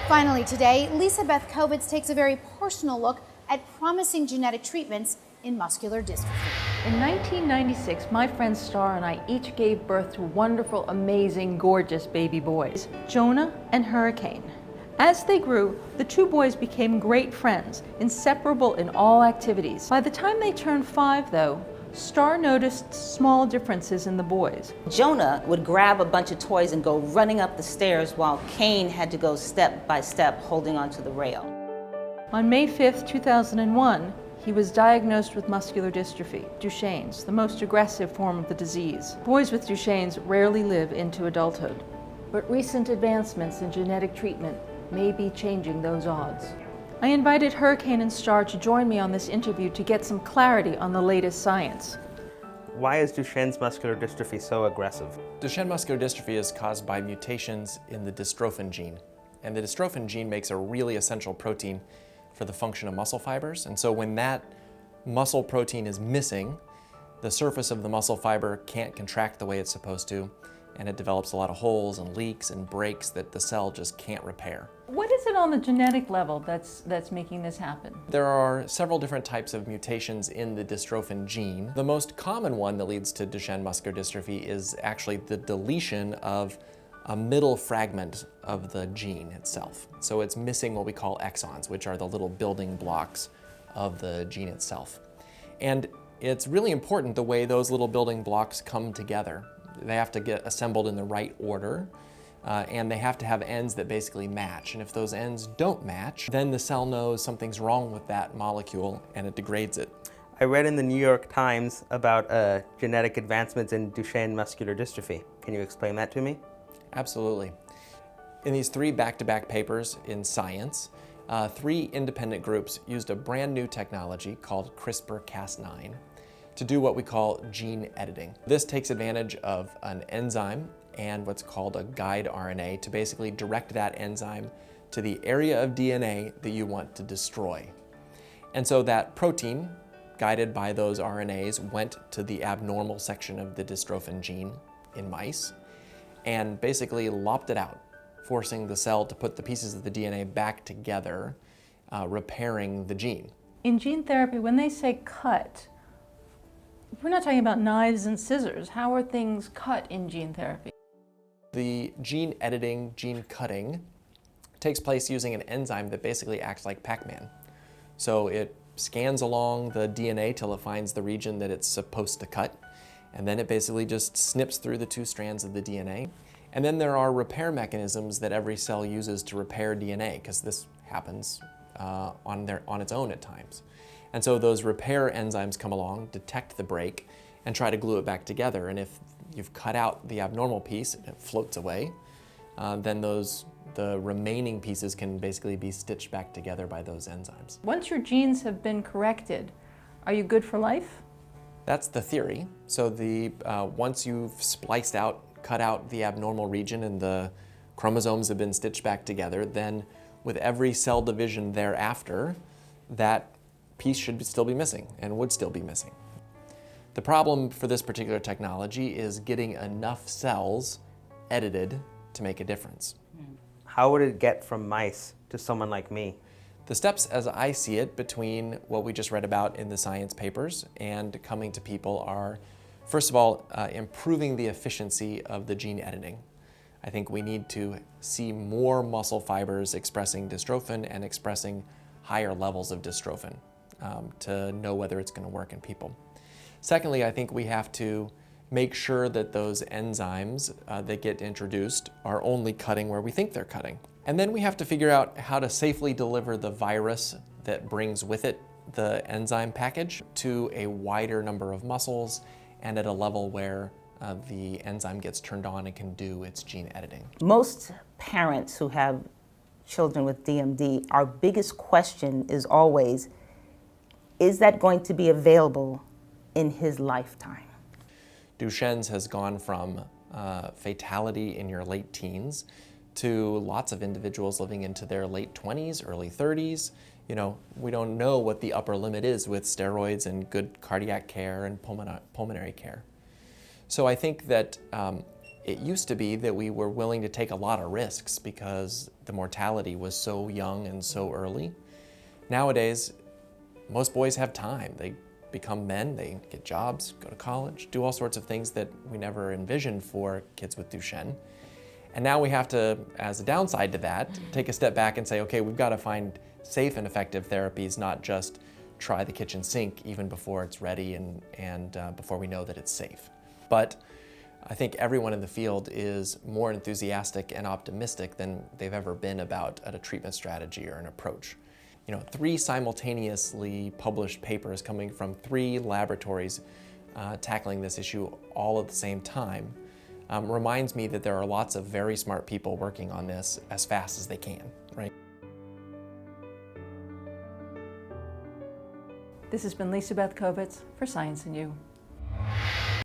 Finally today, Lisa Beth Kovitz takes a very personal look at promising genetic treatments in muscular dystrophy. In 1996, my friend Star and I each gave birth to wonderful, amazing, gorgeous baby boys, Jonah and Hurricane. As they grew, the two boys became great friends, inseparable in all activities. By the time they turned 5, though, Star noticed small differences in the boys. Jonah would grab a bunch of toys and go running up the stairs while Cain had to go step by step holding onto the rail. On May 5, 2001, he was diagnosed with muscular dystrophy, Duchene's, the most aggressive form of the disease. Boys with Duchene's rarely live into adulthood, but recent advancements in genetic treatment may be changing those odds. I invited Hurricane and Star to join me on this interview to get some clarity on the latest science. Why is Duchenne's muscular dystrophy so aggressive? Duchenne muscular dystrophy is caused by mutations in the dystrophin gene. And the dystrophin gene makes a really essential protein for the function of muscle fibers. And so when that muscle protein is missing, the surface of the muscle fiber can't contract the way it's supposed to, and it develops a lot of holes and leaks and breaks that the cell just can't repair. What is it on the genetic level that's making this happen? There are several different types of mutations in the dystrophin gene. The most common one that leads to Duchenne muscular dystrophy is actually the deletion of a middle fragment of the gene itself. So it's missing what we call exons, which are the little building blocks of the gene itself. And it's really important the way those little building blocks come together. They have to get assembled in the right order, and they have to have ends that basically match. And if those ends don't match, then the cell knows something's wrong with that molecule and it degrades it. I read in the New York Times about genetic advancements in Duchenne muscular dystrophy. Can you explain that to me? Absolutely. In these 3 back-to-back papers in Science, 3 independent groups used a brand new technology called CRISPR-Cas9 to do what we call gene editing. This takes advantage of an enzyme and what's called a guide RNA to basically direct that enzyme to the area of DNA that you want to destroy. And so that protein, guided by those RNAs, went to the abnormal section of the dystrophin gene in mice and basically lopped it out, forcing the cell to put the pieces of the DNA back together, repairing the gene. In gene therapy, when they say cut, we're not talking about knives and scissors. How are things cut in gene therapy? The gene editing, gene cutting, takes place using an enzyme that basically acts like Pac-Man. So it scans along the DNA till it finds the region that it's supposed to cut, and then it basically just snips through the 2 strands of the DNA. And then there are repair mechanisms that every cell uses to repair DNA, because this happens on its own at times. And so those repair enzymes come along, detect the break, and try to glue it back together. And if you've cut out the abnormal piece and it floats away, then the remaining pieces can basically be stitched back together by those enzymes. Once your genes have been corrected, are you good for life? That's the theory. So once you've cut out the abnormal region and the chromosomes have been stitched back together, then with every cell division thereafter, that piece should still be missing and would still be missing. The problem for this particular technology is getting enough cells edited to make a difference. How would it get from mice to someone like me? The steps, as I see it, between what we just read about in the Science papers and coming to people are, first of all, improving the efficiency of the gene editing. I think we need to see more muscle fibers expressing dystrophin and expressing higher levels of dystrophin to know whether it's going to work in people. Secondly, I think we have to make sure that those enzymes that get introduced are only cutting where we think they're cutting. And then we have to figure out how to safely deliver the virus that brings with it the enzyme package to a wider number of muscles and at a level where the enzyme gets turned on and can do its gene editing. Most parents who have children with DMD, our biggest question is always, is that going to be available in his lifetime? Duchenne's has gone from fatality in your late teens to lots of individuals living into their late 20s, early 30s. You know, we don't know what the upper limit is with steroids and good cardiac care and pulmonary care. So I think that It used to be that we were willing to take a lot of risks because the mortality was so young and so early. Nowadays, most boys have time. They become men, they get jobs, go to college, do all sorts of things that we never envisioned for kids with Duchenne. And now we have to, as a downside to that, take a step back and say, okay, we've got to find safe and effective therapies, not just try the kitchen sink even before it's ready and before we know that it's safe. But I think everyone in the field is more enthusiastic and optimistic than they've ever been about a treatment strategy or an approach. 3 simultaneously published papers coming from 3 laboratories tackling this issue all at the same time reminds me that there are lots of very smart people working on this as fast as they can, right? This has been Lisa Beth Kovitz for Science and You.